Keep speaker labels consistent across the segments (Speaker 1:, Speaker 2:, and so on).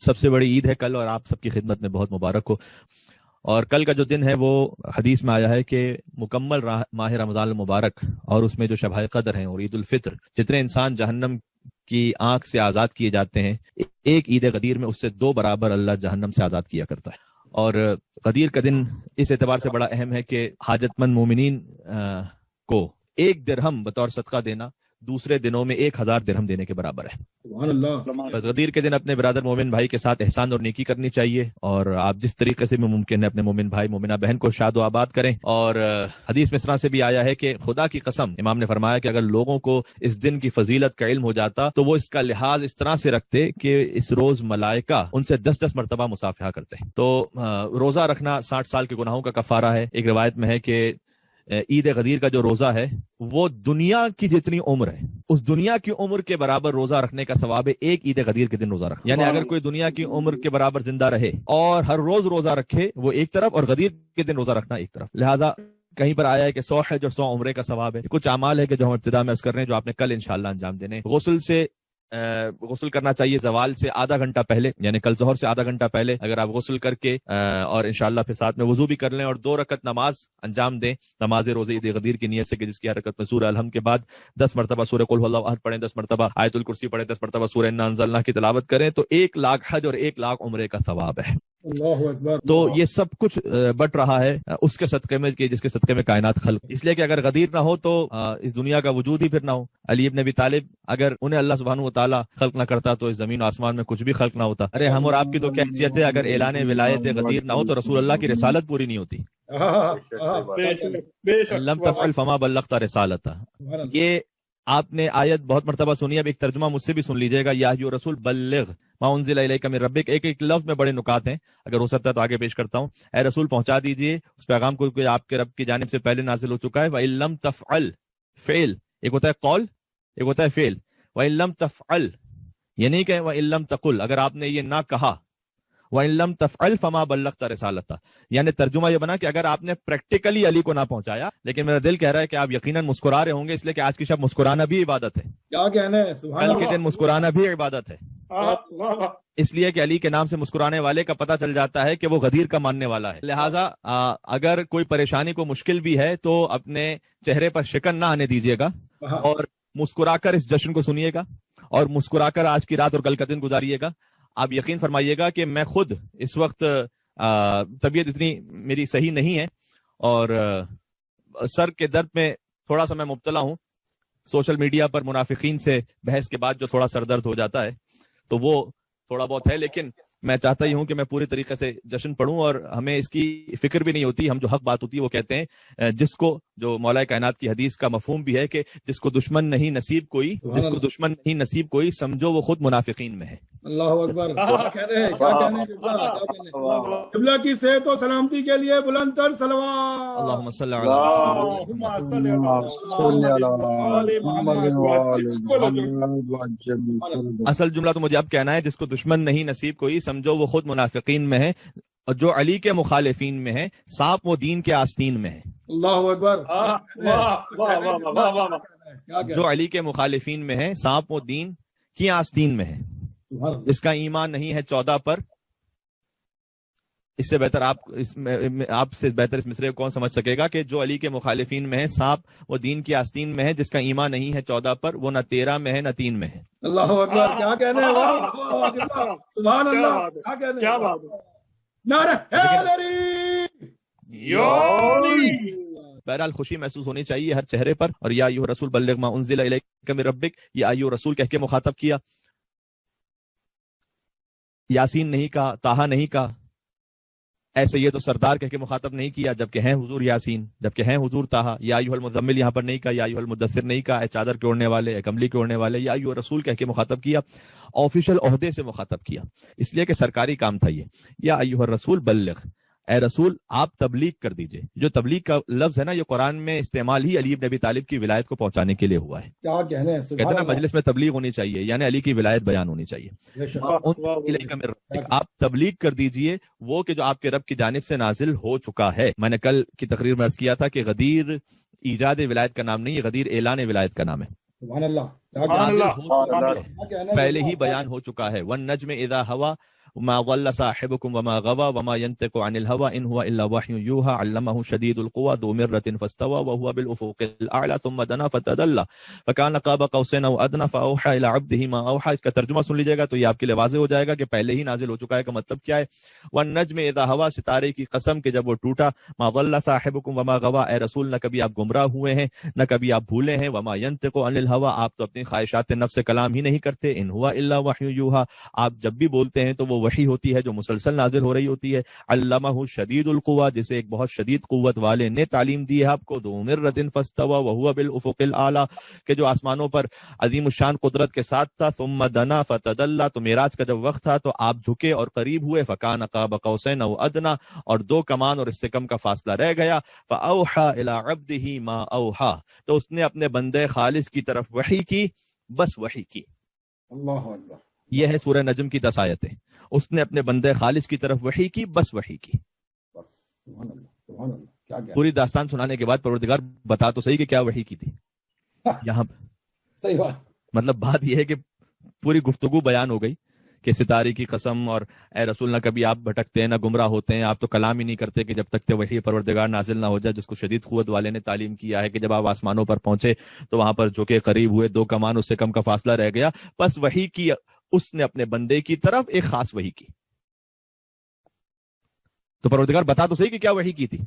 Speaker 1: سب سے بڑی عید ہے کل، اور آپ سب کی خدمت میں بہت مبارک ہو. اور کل کا جو دن ہے وہ حدیث میں آیا ہے کہ مکمل ماہ رمضان المبارک اور اس میں جو شب قدر ہیں اور عید الفطر، جتنے انسان جہنم کی آنکھ سے آزاد کیے جاتے ہیں، ایک عید غدیر میں اس سے 2 برابر اللہ جہنم سے آزاد کیا کرتا ہے. اور غدیر کا دن اس اعتبار سے بڑا اہم ہے کہ حاجت مند مومنین کو 1 درہم بطور صدقہ دینا دوسرے دنوں میں 1000 درہم دینے کے برابر ہے.
Speaker 2: سبحان اللہ.
Speaker 1: بس غدیر کے دن اپنے برادر مومن بھائی کے ساتھ احسان اور نیکی کرنی چاہیے، اور آپ جس طریقے سے بھی ممکن ہے اپنے مومن بھائی مومنہ بہن کو شاد و آباد کریں. اور حدیث میں اس طرح سے بھی آیا ہے کہ خدا کی قسم، امام نے فرمایا کہ اگر لوگوں کو اس دن کی فضیلت کا علم ہو جاتا تو وہ اس کا لحاظ اس طرح سے رکھتے کہ اس روز ملائکہ ان سے 10 مرتبہ مصافحہ کرتے ہیں. تو روزہ رکھنا 60 سال کے گناہوں کا کفارہ ہے. ایک روایت میں ہے کہ عید غدیر کا جو روزہ ہے وہ دنیا کی جتنی عمر ہے اس دنیا کی عمر کے برابر روزہ رکھنے کا ثواب ہے ایک عید غدیر کے دن روزہ رکھنا. یعنی اگر کوئی دنیا کی عمر کے برابر زندہ رہے اور ہر روز روزہ رکھے وہ ایک طرف، اور غدیر کے دن روزہ رکھنا ایک طرف. لہٰذا کہیں پر آیا ہے کہ 100 حج اور 100 عمرے کا ثواب ہے. کچھ اعمال ہے کہ جو ہم ابتدا میں کر رہے ہیں جو آپ نے کل انشاءاللہ انجام دینے. غسل کرنا چاہیے زوال سے آدھا گھنٹہ پہلے، یعنی کل ظہر سے آدھا گھنٹہ پہلے اگر آپ غسل کر کے اور انشاءاللہ پھر ساتھ میں وضو بھی کر لیں اور 2 رکعت نماز انجام دیں، نماز روزہ عید غدیر کی نیت سے کہ جس کی ہر رکعت میں سورہ الحمد کے بعد 10 مرتبہ سورہ قل هو اللہ احد پڑھیں، 10 مرتبہ آیت الکرسی پڑھیں، 10 مرتبہ سورہ انا انزلناہ کی تلاوت کریں تو 1 لاکھ حج اور 1 لاکھ عمرے کا ثواب ہے.
Speaker 2: اللہ اکبر.
Speaker 1: تو یہ سب کچھ بٹ رہا ہے اس کے صدقے میں کہ جس کے صدقے میں کائنات خلق. اس لیے کہ اگر غدیر نہ ہو تو اس دنیا کا وجود ہی پھر نہ ہو. علی ابن ابی طالب اگر انہیں اللہ سبحانہ و تعالیٰ خلق نہ کرتا تو اس زمین و آسمان میں کچھ بھی خلق نہ ہوتا. ارے ہم اور آپ کی تو کیا حیثیت ہے، اگر اعلان ولایت غدیر نہ ہو تو رسول اللہ کی رسالت پوری نہیں ہوتی. لم تفعل فما بلغت رسالتہ. یہ آپ نے آیت بہت مرتبہ سنی. اب ایک ترجمہ مجھ سے بھی سن لیجئے گا. یا ایھا رسول بلغ ما انزل الیک من ربک. ایک لفظ میں بڑے نکات ہیں، اگر ہو سکتا ہے تو آگے پیش کرتا ہوں. اے رسول پہنچا دیجئے اس پیغام کو کہ آپ کے رب کی جانب سے پہلے نازل ہو چکا ہے. وَإِن لَمْ تَفْعَلْ، فعل ایک ہوتا ہے قول، ایک ہوتا ہے فعل. وَإِن لَمْ تَفْعَلْ یہ نہیں کہ وَإِن لَمْ تَقُلْ، اگر آپ نے یہ نہ کہا. وَإِن لَمْ تَفْعَلْ فَمَا بَلَّغْتَ رِسَالَتَهْ، یعنی ترجمہ یہ بنا کہ اگر آپ نے پریکٹیکلی علی کو نہ پہنچایا، لیکن میرا دل کہہ رہا ہے کہ آپ یقیناً مسکرا رہے ہوں گے، اس لیے کہ آج کی شب مسکرانا بھی عبادت ہے.
Speaker 2: کیا کہنا ہے، سبحان
Speaker 1: کل کے دن مسکرانا بھی عبادت ہے. اس لیے کہ علی کے نام سے مسکرانے والے کا پتہ چل جاتا ہے کہ وہ غدیر کا ماننے والا ہے. لہٰذا اگر کوئی پریشانی کو مشکل بھی ہے تو اپنے چہرے پر شکن نہ آنے دیجیے گا اور مسکرا کر اس جشن کو سنیے گا اور مسکرا کر آج کی رات اور کل کا دن گزاریے گا. آپ یقین فرمائیے گا کہ میں خود اس وقت طبیعت اتنی میری صحیح نہیں ہے اور سر کے درد میں تھوڑا سا میں مبتلا ہوں. سوشل میڈیا پر منافقین سے بحث کے بعد جو تھوڑا سر درد ہو جاتا ہے تو وہ تھوڑا بہت ہے، لیکن میں چاہتا ہی ہوں کہ میں پوری طریقے سے جشن پڑھوں اور ہمیں اس کی فکر بھی نہیں ہوتی. ہم جو حق بات ہوتی ہے وہ کہتے ہیں، جس کو جو مولا کائنات کی حدیث کا مفہوم بھی ہے کہ جس کو دشمن نہیں نصیب کوئی، جس کو دشمن نہیں نصیب کوئی سمجھو وہ خود منافقین میں ہے.
Speaker 2: اللہ اکبر. کیا کہتے ہیں، کیا کہنے قبلہ کی صحت و سلامتی کے لیے بلند تر صلوات.
Speaker 1: اللہم صلی علی اصل جملہ تو مجھے اب کہنا ہے، جس کو دشمن نہیں نصیب کوئی سمجھو وہ خود منافقین میں ہے، اور جو علی کے مخالفین میں ہے سانپ وہ دین کے آستین میں ہے.
Speaker 2: اللہ اکبر.
Speaker 1: جو علی کے مخالفین میں ہے سانپ وہ دین کی آستین میں ہے. اس کا ایمان نہیں ہے 14 پر. اس سے بہتر آپ سے بہتر اس مصرے کو کون سمجھ سکے گا کہ جو علی کے مخالفین میں ہے سانپ وہ دین کی آستین میں ہے، جس کا ایمان نہیں ہے 14 پر، وہ نہ 13 میں ہے نہ 3 میں ہے.
Speaker 2: اللہ اکبر. کیا کہنے ہیں، سبحان اللہ. کیا کہنے ہیں، کیا بات ہے. نعرہ حیدری.
Speaker 1: بہرحال خوشی محسوس ہونی چاہیے ہر چہرے پر. اور یا ایھا رسول بلغ ما انزل الیک من ربک، یا ایھا رسول کہہ کے مخاطب کیا. یاسین نہیں کہا، طٰہٰ نہیں کہا، ایسے یہ تو سردار کہہ کے مخاطب نہیں کیا جبکہ ہیں حضور یاسین، جبکہ ہیں حضور طٰہٰ. یا ایھا المزمل یہاں پر نہیں کہا، یا ایھا المدثر نہیں کہا، اے چادر کے اوڑھنے والے، اے کمبلی کے اوڑھنے والے. یا ایھا رسول کہہ کے مخاطب کیا، آفیشل عہدے سے مخاطب کیا، اس لیے کہ سرکاری کام تھا یہ. یا ایھا رسول بلغ، اے رسول آپ تبلیغ کر دیجئے. جو تبلیغ کا لفظ ہے نا یہ قرآن میں استعمال ہی علی بن ابی طالب کی ولایت کو پہنچانے کے لیے ہوا ہے.
Speaker 2: کیا کہنے ہیں،
Speaker 1: کہتے ہیں نا مجلس میں تبلیغ ہونی چاہیے، یعنی علی کی ولایت بیان ہونی چاہیے. آپ تبلیغ کر دیجئے وہ کہ جو آپ کے رب کی جانب سے نازل ہو چکا ہے. میں نے کل کی تقریر میں عرض کیا تھا کہ غدیر ایجاد ولایت کا نام نہیں، یہ غدیر اعلان ولایت کا نام ہے.
Speaker 2: سبحان اللہ.
Speaker 1: پہلے ہی بیان ہو چکا ہے. والنجم اذا ہوا ما ضل صاحبكم وما غوى وما ينطق عن الهوى ان هو الا وحي يوحى علمه شديد القوى ذو مرة فاستوى وهو بالافق الاعلى ثم دنا فتدلى فكان قاب قوسين او ادنى فاوحى الى عبده ما اوحى. اس کا ترجمہ سن لیجیے گا تو یہ آپ کے لیے واضح ہو جائے گا کہ پہلے ہی نازل ہو چکا ہے. کا مطلب کیا ہے؟ والنجم اذا هوى، ستارے کی قسم کہ جب وہ ٹوٹا. ما ضل صاحبكم وما غوى، اے رسول نہ کبھی آپ گمراہ ہوئے ہیں نہ کبھی آپ بھولے ہیں. وما ينطق عن الهوى، آپ تو اپنی خواہشات نفس سے کلام ہی نہیں کرتے. ان هو الا وحی یوحى، آپ جب بھی بولتے ہیں تو وہ وحی ہوتی ہے جو مسلسل نازل ہو رہی ہوتی ہے. علمہ شدید القوى، جسے ایک بہت شدید قوت والے نے تعلیم دی ہے آپ کو. ذو مرۃ فاستوى وهو بالافق الاعلى، کہ جو آسمانوں پر عظیم الشان قدرت کے ساتھ تھا. ثم دنا فتدلى، تو معراج کا جب وقت تھا تو آپ جھکے اور قریب ہوئے. فکان قاب قوسین او ادنى، اور 2 کمان اور اس سے کم کا فاصلہ رہ گیا. فاوحى الى عبده ما اوحى، تو اس نے اپنے بندے خالص کی طرف وحی کی، بس وحی کی.
Speaker 2: اللہ اکبر.
Speaker 1: یہ ہے سورہ نجم کی 10 آیتیں. اس نے اپنے بندے خالص کی طرف وحی کی، بس وحی کی.
Speaker 2: سبحان اللہ سبحان اللہ. کیا کیا
Speaker 1: پوری داستان سنانے کے بعد پروردگار بتا تو صحیح کہ کیا وحی کی تھی. یہاں
Speaker 2: صحیح بات.
Speaker 1: مطلب بات یہ ہے کہ پوری گفتگو بیان ہو گئی کہ ستارے کی قسم، اور اے رسول نہ کبھی آپ بھٹکتے ہیں نہ گمراہ ہوتے ہیں. آپ تو کلام ہی نہیں کرتے کہ جب تک وحی پروردگار نازل نہ ہو جائے، جس کو شدید قوت والے نے تعلیم کیا ہے کہ جب آپ آسمانوں پر پہنچے تو وہاں پر جو کہ قریب ہوئے 2 کمان اس سے کم کا فاصلہ رہ گیا. بس وحی کی اس نے اپنے بندے کی طرف ایک خاص وحی کی. تو پروردگار بتا تو صحیح کہ کیا وحی کی تھی.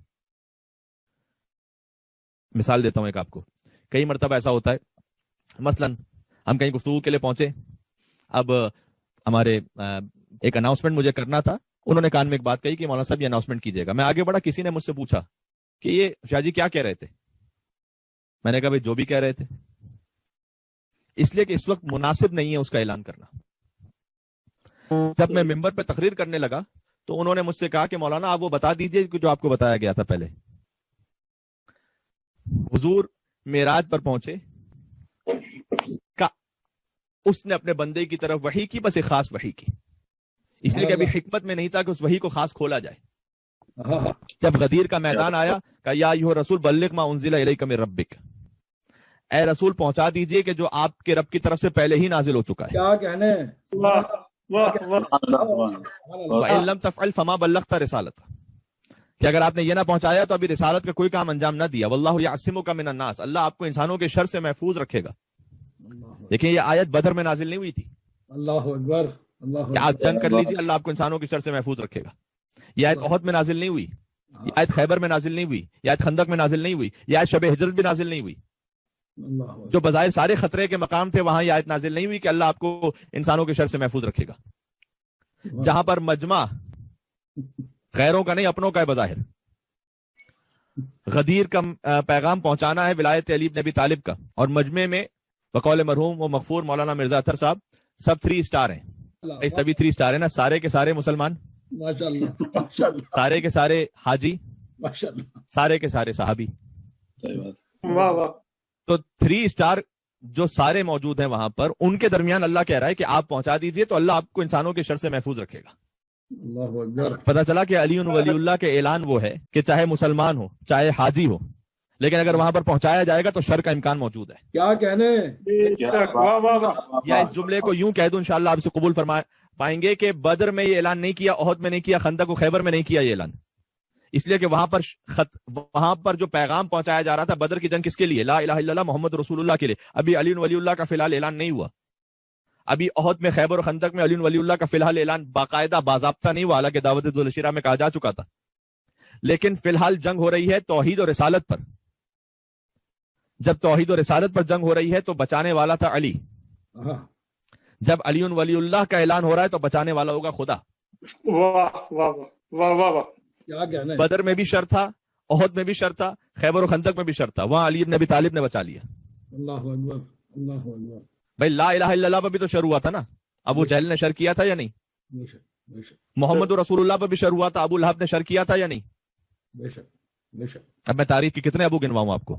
Speaker 1: مثال دیتا ہوں ایک آپ کو. کئی مرتبہ ایسا ہوتا ہے، مثلا ہم کہیں گفتگو کے لیے پہنچے. اب ہمارے ایک اناؤنسمنٹ مجھے کرنا تھا. انہوں نے کان میں ایک بات کہی کہ مولانا صاحب یہ اناؤنسمنٹ کیجیے گا. میں آگے بڑھا، کسی نے مجھ سے پوچھا کہ یہ شاہ جی کیا کہہ رہے تھے. میں نے کہا بھائی جو بھی کہہ رہے تھے، اس لیے کہ اس وقت مناسب نہیں ہے اس کا اعلان کرنا. جب میں ممبر پہ تقریر کرنے لگا تو انہوں نے مجھ سے کہا کہ مولانا آپ وہ بتا دیجئے جو آپ کو بتایا گیا تھا پہلے. حضور معراج پر پہنچے، اس نے اپنے بندے کی طرف وحی کی، بس ایک خاص وحی کی. اس لیے کہ ابھی حکمت میں نہیں تھا کہ اس وحی کو خاص کھولا جائے. جب غدیر کا میدان آیا کہ یا ایھا رسول بلغ ما انزل الیک من ربک، اے رسول پہنچا دیجئے کہ جو آپ کے رب کی طرف سے پہلے ہی نازل ہو چکا ہے.
Speaker 2: کیا کہنے.
Speaker 1: وَإِن لَمْ تَفْعَلْ فَمَا بَلَّغْتَ رِسَالَتَ، کہ اگر آپ نے یہ نہ پہنچایا تو ابھی رسالت کا کوئی کام انجام نہ دیا. واللہ یعصمک من الناس، اللہ آپ کو انسانوں کے شر سے محفوظ رکھے گا. دیکھیں یہ آیت بدر میں نازل نہیں ہوئی تھی.
Speaker 2: اللہ اکبر.
Speaker 1: کہ آپ جنگ کر لیجیے اللہ آپ کو انسانوں کے شر سے محفوظ رکھے گا. یہ آیت احد میں نازل نہیں ہوئی، یہ آیت خیبر میں نازل نہیں ہوئی، یہ آیت خندق میں نازل نہیں ہوئی، یہ آیت شب ہجرت بھی نازل نہیں ہوئی. جو بظاہر سارے خطرے کے مقام تھے وہاں یہ آیت نازل نہیں ہوئی کہ اللہ آپ کو انسانوں کے شر سے محفوظ رکھے گا. جہاں پر مجمع غیروں کا نہیں اپنوں کا ہے بظاہر. غدیر کا پیغام پہنچانا ہے ولایت علی بن ابی طالب کا، اور مجمع میں بقول مرحوم و مغفور مولانا مرزا اطہر صاحب سب 3 اسٹار ہیں. سبھی 3 اسٹار ہیں نا، سارے کے سارے مسلمان، سارے کے سارے حاجی، سارے کے سارے صحابی. تو 3 اسٹار جو سارے موجود ہیں وہاں پر، ان کے درمیان اللہ کہہ رہا ہے کہ آپ پہنچا دیجئے تو اللہ آپ کو انسانوں کے شر سے محفوظ رکھے گا. پتہ چلا کہ علی ولی اللہ کے اعلان وہ ہے کہ چاہے مسلمان ہو چاہے حاجی ہو، لیکن اگر وہاں پر پہنچایا جائے گا تو شر کا امکان موجود ہے.
Speaker 2: کیا کہنے.
Speaker 1: یا اس جملے کو یوں کہہ دوں انشاءاللہ آپ اسے قبول فرما پائیں گے کہ بدر میں یہ اعلان نہیں کیا، احد میں نہیں کیا، خندق و خیبر میں نہیں کیا یہ اعلان. اس لیے کہ وہاں پر جو پیغام پہنچایا جا رہا تھا بدر کی جنگ کس کے لیے؟ لا الہ الا اللہ محمد رسول اللہ کے لیے. ابھی علی ولی اللہ کا فی الحال اعلان نہیں ہوا. ابھی احد میں خیبر و خندق میں علی ولی اللہ کا فی الحال اعلان باقاعدہ باضابطہ نہیں ہوا، حالانکہ دعوت ذوالشیرہ میں کہا جا چکا تھا. لیکن فی الحال جنگ ہو رہی ہے توحید اور رسالت پر. جب توحید اور رسالت پر جنگ ہو رہی ہے تو بچانے والا تھا علی. جب علی ولی اللہ کا اعلان ہو رہا ہے تو بچانے والا ہوگا خدا. بدر میں بھی شر تھا، احد میں بھی شر تھا، خیبر و خندق میں بھی شر تھا، وہاں علی بن ابی طالب نے بچا لیا.
Speaker 2: اللہ اکبر اللہ اکبر.
Speaker 1: بھائی لا الہ الا اللہ پر بھی تو شر ہوا تھا نا. ابو جہل نے شر کیا تھا یا نہیں؟ محمد رسول اللہ پر بھی شر ہوا تھا. ابو لہب نے شر کیا تھا یا نہیں؟
Speaker 2: بے شک بے شک.
Speaker 1: اب میں تاریخ کی کتنے ابو گنواؤں آپ کو.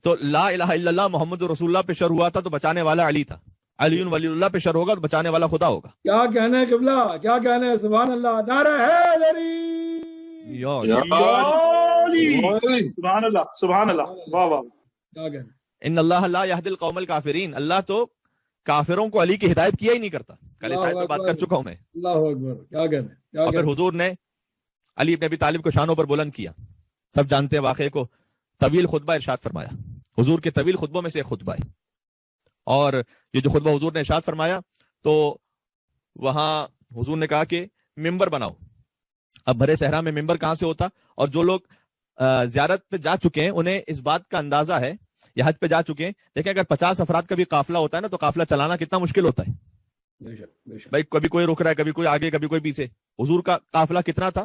Speaker 1: تو لا الہ الا اللہ محمد رسول اللہ پہ شر ہوا تھا تو بچانے والا علی تھا. علی ولی اللہ پہ شر ہوگا تو بچانے والا خدا ہوگا.
Speaker 2: کیا کہنے قبلہ، کیا کہنے. سبحان اللہ. نعرہ حیدری.
Speaker 3: سبحان اللہ سبحان اللہ. واہ واہ.
Speaker 2: کیا کہنے.
Speaker 1: ان اللہ لا یہدی القوم الکافرین، اللہ تو کافروں کو علی کی ہدایت کیا ہی نہیں کرتا. کل اس آیت پہ بات کر چکا ہوں میں.
Speaker 2: اللہ اکبر, کیا کہنے.
Speaker 1: اور پھر حضور نے علی ابن ابی طالب کو شانوں پر بلند کیا. سب جانتے ہیں واقعے کو. طویل خطبہ ارشاد فرمایا, حضور کے طویل خطبوں میں سے ایک خطبہ ہے. اور یہ جو خطبہ حضور نے ارشاد فرمایا تو وہاں حضور نے کہا کہ ممبر بناؤ. اب بھرے صحرا میں ممبر کہاں سے ہوتا؟ اور جو لوگ زیارت پہ جا چکے ہیں انہیں اس بات کا اندازہ ہے, یا حج پہ جا چکے ہیں, دیکھیں اگر 50 افراد کا بھی قافلہ ہوتا ہے نا تو قافلہ چلانا کتنا مشکل ہوتا ہے. بھائی کبھی کوئی رک رہا ہے, کبھی کوئی آگے, کبھی کوئی پیچھے. حضور کا قافلہ کتنا تھا؟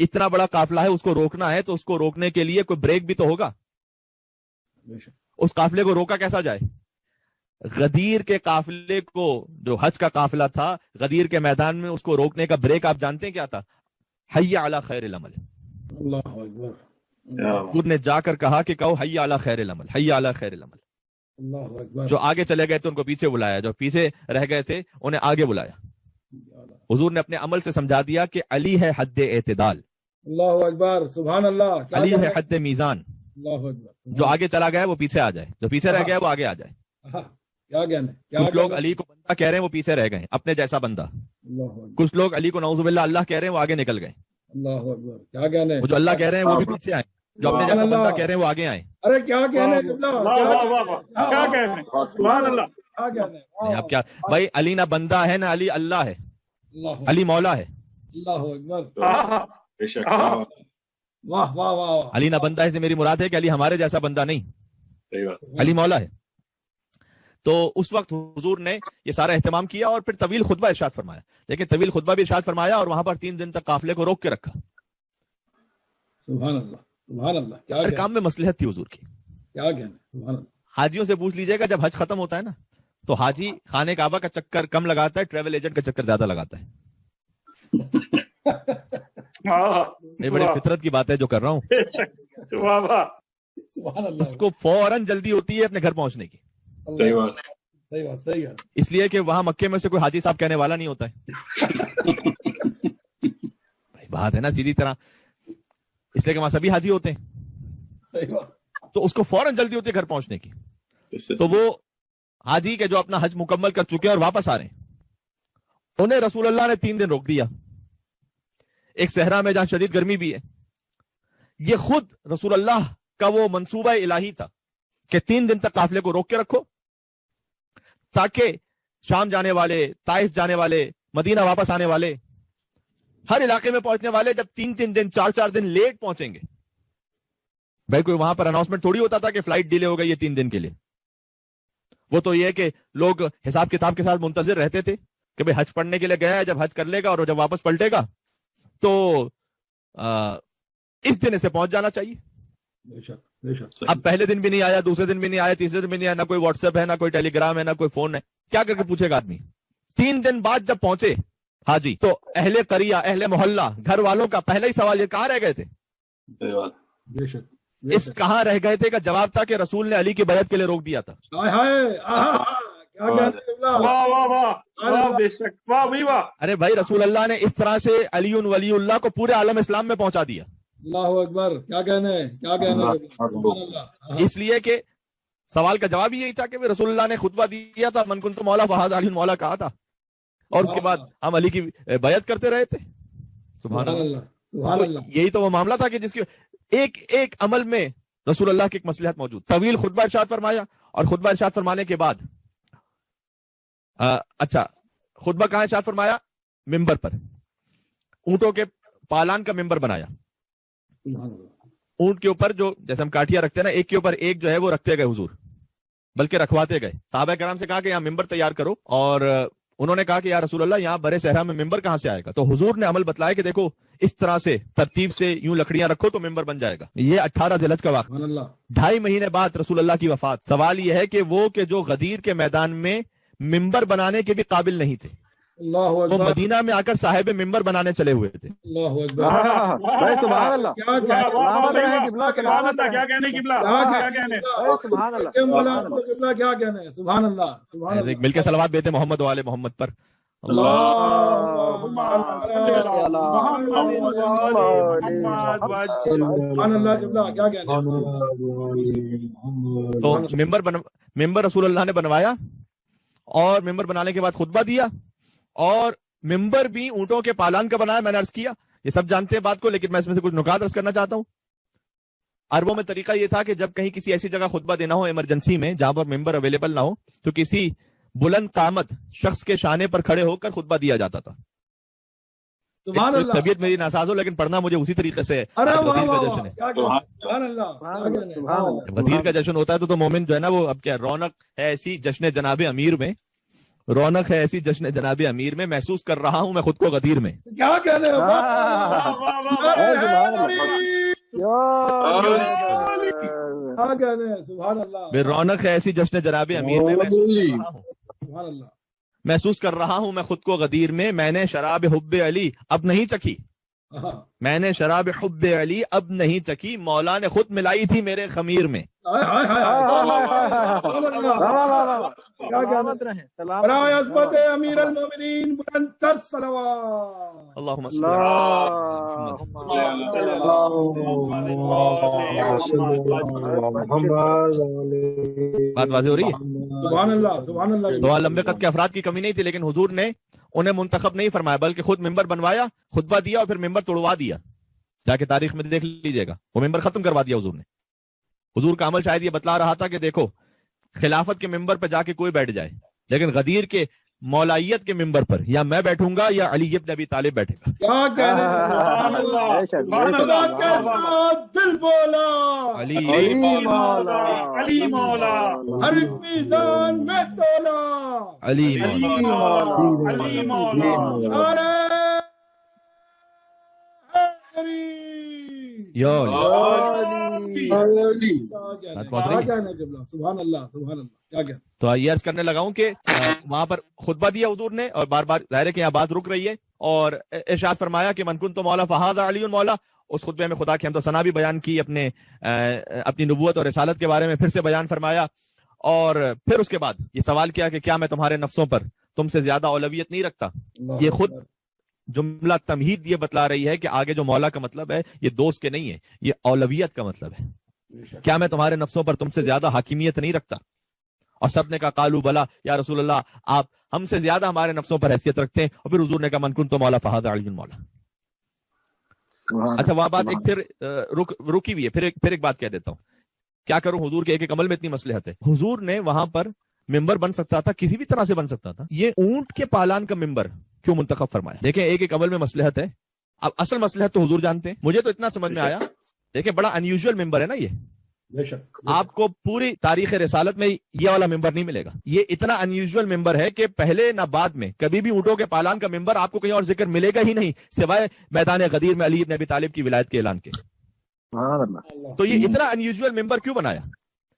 Speaker 1: اتنا بڑا قافلہ ہے, اس کو روکنا ہے تو اس کو روکنے کے لیے کوئی بریک بھی تو ہوگا. اس قافلے کو روکا کیسا جائے؟ غدیر کے قافلے کو, جو حج کا قافلہ تھا, غدیر کے میدان میں اس کو روکنے کا بریک آپ جانتے ہیں کیا تھا؟ حی علی خیر العمل.
Speaker 2: اللہ اکبر.
Speaker 1: حضور نے جا کر کہا کہ کہو حی علی خیر العمل, حی علی خیر العمل.
Speaker 2: اللہ اکبر.
Speaker 1: جو آگے چلے گئے تھے ان کو پیچھے بلایا, جو پیچھے رہ گئے تھے انہیں آگے بلایا. حضور نے اپنے عمل سے سمجھا دیا کہ علی ہے حد اعتدال,
Speaker 2: اللہ اکبر, سبحان اللہ.
Speaker 1: علی ہے حد میزان.
Speaker 2: اللہ اکبر.
Speaker 1: جو آگے چلا گیا وہ پیچھے آ جائے, جو پیچھے رہ گیا وہ آگے آ جائے.
Speaker 2: کیا کہنے.
Speaker 1: کچھ لوگ علی کو بندہ کہہ رہے ہیں وہ پیچھے رہ گئے, اپنے جیسا بندہ. کچھ لوگ علی کو نعوذ باللہ اللہ کہہ رہے ہیں وہ آگے نکل گئے.
Speaker 2: اللہ اکبر. کیا کہنے.
Speaker 1: وہ جو اللہ کہہ رہے ہیں وہ بھی پیچھے آئے, جو اپنے جیسا بندہ کہہ رہے ہیں وہ آگے آئے.
Speaker 2: ارے کیا کہنے.
Speaker 3: کیا کہنے. سبحان اللہ.
Speaker 2: کیا کہنے.
Speaker 1: آپ کیا بھائی, علی نہ بندہ ہے نہ علی اللہ ہے, علی مولا ہے.
Speaker 2: اللہ اکبر.
Speaker 3: بے شک.
Speaker 2: واہ واہ واہ.
Speaker 1: علی نہ بندہ ہے سے میری مراد ہے کہ علی ہمارے جیسا بندہ نہیں,
Speaker 3: صحیح بات.
Speaker 1: علی مولا ہے. تو اس وقت حضور نے یہ سارا اہتمام کیا اور پھر طویل خطبہ ارشاد فرمایا. لیکن طویل خطبہ بھی ارشاد فرمایا اور وہاں پر 3 دن تک قافلے کو روک کے رکھا.
Speaker 2: سبحان اللہ, سبحان اللہ. کیا
Speaker 1: ہر کام میں مصلحت تھی حضور کی.
Speaker 2: کیا کہنے. سبحان اللہ.
Speaker 1: حاجیوں سے پوچھ لیجئے گا, جب حج ختم ہوتا ہے نا تو حاجی خانے کعبہ کا چکر کم لگاتا ہے, ٹریول ایجنٹ کا چکر زیادہ لگاتا ہے. یہ بڑی فطرت کی بات ہے جو کر رہا ہوں.
Speaker 2: سبحان اللہ.
Speaker 1: اس کو فوراً جلدی ہوتی ہے اپنے گھر پہنچنے کی.
Speaker 3: صحیح بات.
Speaker 2: صحیح بات. صحیح ہے.
Speaker 1: اس لیے کہ وہاں مکے میں سے کوئی حاجی صاحب کہنے والا نہیں ہوتا ہے. بھائی بات ہے نا سیدھی طرح, اس لیے کہ وہاں سبھی حاجی ہوتے ہیں.
Speaker 2: صحیح بات.
Speaker 1: تو اس کو فوراً جلدی ہوتی ہے گھر پہنچنے کی. تو وہ حاجی کے جو اپنا حج مکمل کر چکے ہیں اور واپس آ رہے ہیں, انہیں رسول اللہ نے 3 دن روک دیا, ایک صحرا میں جہاں شدید گرمی بھی ہے. یہ خود رسول اللہ کا وہ منصوبہ الہی تھا کہ 3 دن تک قافلے کو روک کے رکھو, تاکہ شام جانے والے, طائف جانے والے, مدینہ واپس آنے والے, ہر علاقے میں پہنچنے والے جب 3 دن 4 دن لیٹ پہنچیں گے. بھائی کوئی وہاں پر اناؤنسمنٹ تھوڑی ہوتا تھا کہ فلائٹ ڈیلے ہو گئی ہے 3 دن کے لیے. وہ تو یہ ہے کہ لوگ حساب کتاب کے ساتھ منتظر رہتے تھے کہ بھئی حج پڑھنے کے لیے گیا ہے, جب حج کر لے گا اور جب واپس پلٹے گا تو اس دن اسے پہنچ جانا چاہیے. اب پہلے دن بھی نہیں آیا, دوسرے دن بھی نہیں آیا, تیسرے دن بھی نہیں آیا, نہ کوئی واٹس ایپ ہے, نہ کوئی ٹیلی گرام ہے, نہ کوئی فون ہے. کیا کر کے پوچھے گا آدمی؟ 3 دن بعد جب پہنچے حاجی تو اہل قریہ, اہل محلہ, گھر والوں کا پہلا ہی سوال یہ کہاں رہ گئے تھے. اس کہاں رہ گئے تھے کا جواب تھا کہ رسول نے علی کی بیعت کے لیے روک دیا تھا. ارے بھائی رسول اللہ نے اس طرح سے علی ولی اللہ کو پورے عالم اسلام میں پہنچا دیا.
Speaker 2: اللہ اکبر. کیا کہنے. کیا کہنے.
Speaker 1: اس لیے کہ سوال کا جواب یہی تھا کہ رسول اللہ نے خطبہ دیا تھا, من کنت مولا فہذا علی مولا کہا تھا, اور اس کے بعد ہم علی کی بیعت کرتے رہے تھے. سبحان اللہ. سبحان اللہ. یہی تو وہ معاملہ تھا کہ جس کی ایک ایک عمل میں رسول اللہ کی ایک مصلحت موجود. طویل خطبہ ارشاد فرمایا, اور خطبہ ارشاد فرمانے کے بعد اچھا خطبہ کہاں ارشاد فرمایا؟ ممبر پر, اونٹوں کے پالان کا ممبر بنایا. اونٹ کے اوپر جو جیسے ہم کاٹیاں رکھتے ہیں نا, ایک کے اوپر ایک جو ہے وہ رکھتے گئے حضور, بلکہ رکھواتے گئے. صحابہ کرام سے کہا کہ یہاں ممبر تیار کرو, اور انہوں نے کہا کہ یا رسول اللہ یہاں برے صحرا میں ممبر کہاں سے آئے گا؟ تو حضور نے عمل بتلایا کہ دیکھو اس طرح سے ترتیب سے یوں لکڑیاں رکھو تو ممبر بن جائے گا. یہ 18 ذی الحجہ کا واقعہ. 2.5 مہینے بعد رسول اللہ کی وفات. سوال یہ ہے کہ وہ کہ جو غدیر کے میدان میں ممبر بنانے کے بھی قابل نہیں تھے, وہ مدینہ میں آ کر صاحب ممبر بنانے چلے ہوئے تھے.
Speaker 3: سبحان اللہ.
Speaker 1: مل کے صلوات بیتے محمد والے محمد پر. تو ممبر رسول اللہ نے بنوایا اور ممبر بنانے کے بعد خطبہ دیا, اور ممبر بھی اونٹوں کے پالان کا بنایا. میں نے عرض کیا یہ سب جانتے ہیں بات کو, لیکن میں اس میں سے کچھ نکات عرض کرنا چاہتا ہوں. عربوں میں طریقہ یہ تھا کہ جب کہیں کسی ایسی جگہ خطبہ دینا ہو ایمرجنسی میں جہاں پر ممبر اویلیبل نہ ہو, تو کسی بلند قامت شخص کے شانے پر کھڑے ہو کر خطبہ دیا جاتا تھا. طبیعت میری ناساز ہو لیکن پڑھنا مجھے اسی طریقے سے. غدیر کا جشن ہے, غدیر کا جشن ہوتا ہے تو مومن جو ہے نا وہ اب کیا رونق ہے ایسی جشن جناب امیر میں, رونق ہے ایسی جشن جناب امیر میں, محسوس کر رہا ہوں میں خود کو غدیر میں.
Speaker 2: کیا کہنے
Speaker 1: رونق ہے ایسی جشن جناب امیر میں, محسوس کر رہا ہوں میں خود کو غدیر میں. میں نے شراب حب علی اب نہیں چکھی, میں نے شراب حب علی اب نہیں چکھی, مولا نے خود ملائی تھی میرے خمیر میں.
Speaker 2: امیر المومنین بلند تر صلوات.
Speaker 1: اللہم بات واضح ہو رہی ہے.
Speaker 2: سبحان اللہ سبحان اللہ.
Speaker 1: تو لمبے قد کے افراد کی کمی نہیں تھی, لیکن حضور نے انہیں منتخب نہیں فرمایا بلکہ خود ممبر بنوایا, خطبہ دیا اور پھر ممبر توڑوا دیا. جا کے تاریخ میں دیکھ لیجئے گا, وہ ممبر ختم کروا دیا حضور نے. حضور کا عمل شاید یہ بتلا رہا تھا کہ دیکھو خلافت کے ممبر پہ جا کے کوئی بیٹھ جائے, لیکن غدیر کے مولائیت کے ممبر پر یا میں بیٹھوں گا یا علی ابن ابی طالب بیٹھے گا.
Speaker 2: کیا کہنے دل بولا
Speaker 1: علی
Speaker 3: مولا علی مولا
Speaker 2: ہر میزان میں تولا
Speaker 1: علی مولا
Speaker 3: علی مولا
Speaker 1: یا
Speaker 2: سبحان اللہ سبحان اللہ. کیا کہنا.
Speaker 1: تو یہ عرض کرنے لگا ہوں کہ وہاں پر خطبہ دیا حضور نے, اور بار بار ظاہر ہے کہ یہاں بات رک رہی ہے, اور ارشاد فرمایا کہ من کنت مولا فہذا علی مولا. اس خطبے میں خدا کی حمد و ثنا بھی بیان کی, اپنی نبوت اور رسالت کے بارے میں پھر سے بیان فرمایا, اور پھر اس کے بعد یہ سوال کیا کہ کیا میں تمہارے نفسوں پر تم سے زیادہ اولویت نہیں رکھتا. یہ خود جملہ تمہید یہ بتلا رہی ہے کہ آگے جو مولا کا مطلب ہے یہ دوست کے نہیں ہے, یہ اولویت کا مطلب ہے. کیا میں تمہارے نفسوں پر تم سے زیادہ حاکمیت نہیں رکھتا؟ اور سب نے کہا قالو بلا یا رسول اللہ, آپ ہم سے زیادہ ہمارے نفسوں پر حیثیت رکھتے ہیں. اور پھر حضور نے کہا من کنت مولا فہذا علی مولا. اچھا وہ بات ایک پھر رکی ہوئی ہے, پھر ایک بات کہہ دیتا ہوں. کیا کروں, حضور کے ایک عمل میں اتنی مصلحت ہے. حضور نے وہاں پر ممبر بن سکتا تھا, کسی بھی طرح سے بن سکتا تھا. یہ اونٹ کے پالان کا ممبر کیوں منتخب فرمایا؟ دیکھیں ایک عمل میں مصلحت ہے. اب اصل مصلحت تو حضور جانتے ہیں. مجھے تو اتنا سمجھ میں آیا, دیکھیں بڑا انیوژل ممبر ہے نا یہ. آپ کو پوری تاریخ رسالت میں یہ والا ممبر نہیں ملے گا. یہ اتنا انیوژل ممبر ہے کہ پہلے نہ بعد میں کبھی بھی اونٹوں کے پالان کا ممبر آپ کو کہیں اور ذکر ملے گا ہی نہیں سوائے میدان غدیر میں علی بن ابی طالب کی ولایت کے اعلان کے. تو یہ اتنا انیوژل ممبر کیوں بنایا؟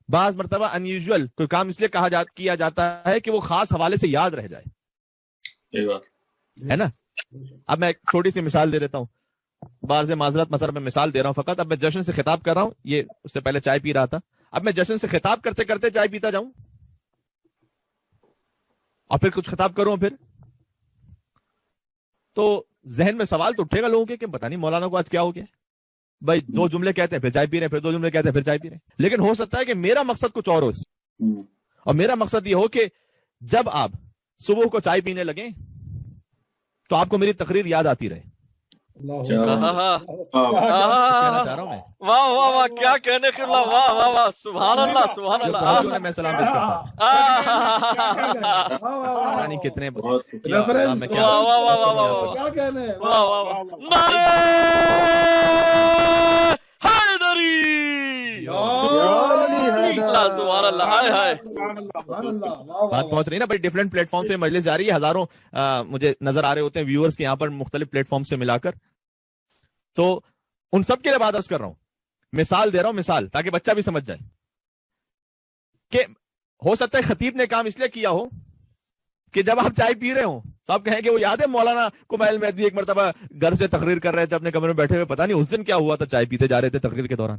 Speaker 1: بعض مرتبہ انیوژل کوئی کام اس لیے کیا جاتا ہے کہ وہ خاص حوالے سے یاد رہ جائے, ہے نا. اب میں ایک چھوٹی سی مثال دے دیتا ہوں, باہر سے معذرت میں مثال دے رہا ہوں فقط. اب میں جشن سے خطاب کر رہا ہوں, یہ اس سے پہلے چائے پی رہا تھا. اب میں جشن سے خطاب کرتے کرتے چائے پیتا جاؤں اور پھر کچھ خطاب کروں, پھر تو ذہن میں سوال تو اٹھے گا لوگوں کے کہ پتہ نہیں مولانا کو آج کیا ہو گیا. بھائی 2 جملے کہتے ہیں پھر چائے پی رہے ہیں, پھر 2 جملے کہتے ہیں پھر چائے پی رہے ہیں. لیکن ہو سکتا ہے کہ میرا مقصد کچھ اور ہو, اور میرا مقصد یہ ہو کہ جب آپ صبح کو چائے پینے لگیں تو آپ کو میری تقریر یاد آتی رہے.
Speaker 4: واہ واہ واہ کیا کہنے کے اللہ, واہ واہ واہ سبحان اللہ سبحان اللہ.
Speaker 1: میں سلام پیش کرتا ہوں. کتنے بات پہنچ رہی نا بھائی, ڈفرنٹ پلیٹ فارم پہ مجلس جاری ہے, ہزاروں مجھے نظر آ رہے ہوتے ہیں ویورز کے یہاں پر مختلف پلیٹ فارم سے ملا کر. تو ان سب کے لیے بات عرض کر رہا ہوں, مثال دے رہا ہوں, مثال تاکہ بچہ بھی سمجھ جائے کہ ہو سکتا ہے خطیب نے کام اس لیے کیا ہو کہ جب آپ چائے پی رہے ہوں تو آپ کہیں کہ وہ یاد ہے مولانا کمائل مہدوی ایک مرتبہ گھر سے تقریر کر رہے تھے اپنے کمرے میں بیٹھے ہوئے, پتہ نہیں اس دن کیا ہوا تھا, چائے پیتے جا رہے تھے تقریر کے دوران.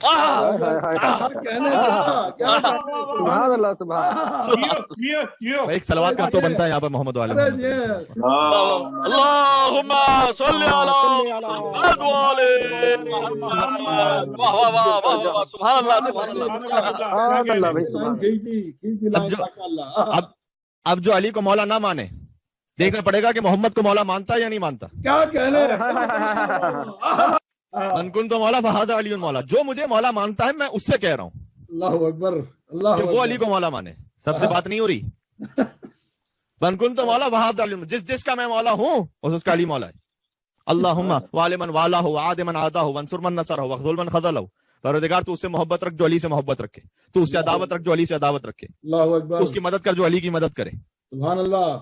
Speaker 5: سبحان اللہ سبحان
Speaker 1: ایک صلوات کا تو بنتا ہے یہاں پر محمد والے
Speaker 4: اللہم صلی علی محمد وآل محمد. واہ واہ واہ واہ واہ، سبحان اللہ سبحان اللہ.
Speaker 1: اب جو علی کو مولا نہ مانے، دیکھنا پڑے گا کہ محمد کو مولا مانتا ہے یا نہیں مانتا.
Speaker 2: کیا کہنے
Speaker 1: من کنت مولا فہذا علی مولا، جو مجھے مولا مانتا ہے میں اس سے کہہ رہا ہوں
Speaker 2: اللہ اکبر اللہ
Speaker 1: کہ وہ علی کو مولا مانے. سب سے بات نہیں ہو رہی. من کنت مولا فہذا علی، جس کا میں مولا ہوں اس کا علی مولا ہے. اللہم وعلی من والا ہو وعاد من عادا ہو وانصر من نصر ہو وخذل من خذل ہو. پروردگار تو اس سے محبت رکھ جو علی سے محبت رکھے، تو اس سے عداوت رکھ جو علی سے عداوت رکھے،
Speaker 2: اللہ اکبر
Speaker 1: اس کی مدد کر جو علی کی مدد کرے،
Speaker 2: سبحان اللہ.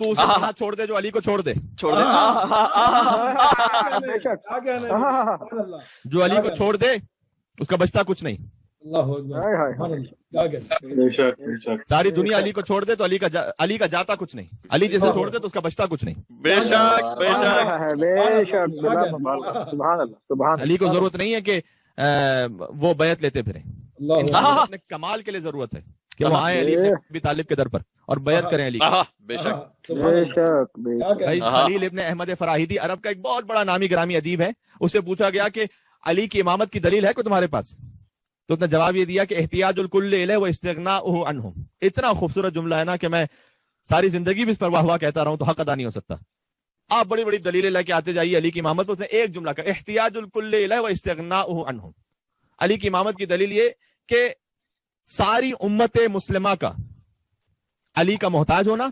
Speaker 1: تو اسے وہاں چھوڑ دے جو علی کو چھوڑ دے،
Speaker 4: چھوڑ دے.
Speaker 2: کیا کہنے سبحان اللہ
Speaker 1: جو علی کو چھوڑ دے اس کا بچتا کچھ نہیں.
Speaker 2: اللہ اکبر سبحان اللہ. کیا کہنے
Speaker 1: ساری دنیا علی کو چھوڑ دے تو علی کا جاتا کچھ نہیں، علی جسے چھوڑ دے تو اس کا بچتا کچھ نہیں.
Speaker 4: بے شک بے شک.
Speaker 5: سبحان اللہ سبحان
Speaker 1: علی کو ضرورت نہیں ہے کہ وہ بیعت لیتے پھریں.
Speaker 2: اللہ
Speaker 1: انسان کو اپنے کمال کے لیے ضرورت ہے کہ وہ آئیں علی ابن ابی طالب کے در پر اور بیعت کریں علی.
Speaker 4: بے شک.
Speaker 5: بے شک بے
Speaker 1: بھائی خلیل ابن احمد فراہیدی عرب کا ایک بہت بڑا نامی گرامی ادیب ہے. اس سے پوچھا گیا کہ علی کی امامت کی دلیل ہے کوئی تمہارے پاس؟ تو اس نے جواب یہ دیا کہ احتیاج الکل الیہ و استغناؤہ عنہم. اتنا خوبصورت جملہ ہے نا کہ میں ساری زندگی بھی اس پر واہ واہ کہتا رہا ہوں تو حق ادا نہیں ہو سکتا. آپ بڑی بڑی دلیلیں لے کے آتے جائیے علی کی امامت. اس نے ایک جملہ کہا احتیاج الکل الیہ و استغناؤہ عنہم. علی کی امامت کی دلیل یہ کہ ساری امت مسلمہ کا علی کا محتاج ہونا،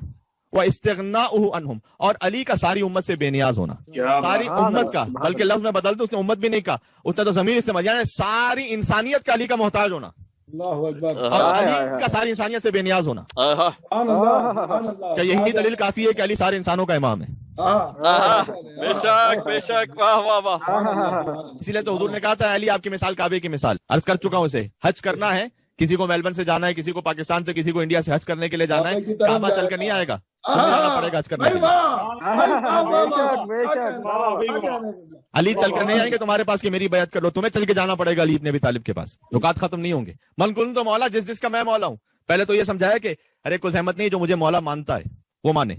Speaker 1: وہ استغناؤہ عنہم، اور علی کا ساری امت سے بے نیاز ہونا. ساری امت کا، بلکہ لفظ میں بدل دوں، اس نے امت بھی نہیں کہا، اس نے تو ضمیر استعمال، یعنی ساری انسانیت کا علی کا محتاج ہونا
Speaker 2: اللہ اکبر
Speaker 1: اور علی کا ساری انسانیت سے بے نیاز ہونا.
Speaker 2: سبحان اللہ سبحان اللہ.
Speaker 1: کہ یہی دلیل کافی ہے کہ علی سارے انسانوں کا امام ہے.
Speaker 4: بے شک بے شک. واہ واہ واہ.
Speaker 1: اسی لیے تو حضور نے کہا تھا علی آپ کی مثال کعبے کی مثال. عرض کر چکا ہوں اسے. حج کرنا ہے، کسی کو میلبرن سے جانا ہے، کسی کو پاکستان سے، کسی کو انڈیا سے حج کرنے کے لیے جانا ہے، کعبہ چل کر نہیں آئے گا، جانا پڑے گا حج کرنے کے لیے. علی چل کر نہیں آئیں گے تمہارے پاس کہ میری بیعت کر لو، تمہیں چل کے جانا پڑے گا علی ابن ابی طالب کے پاس. نکات ختم نہیں ہوں گے. من کنت مولا، جس کا میں مولا ہوں. پہلے تو یہ سمجھایا کہ ارے کوئی زحمت نہیں، جو مجھے مولا مانتا ہے وہ مانے.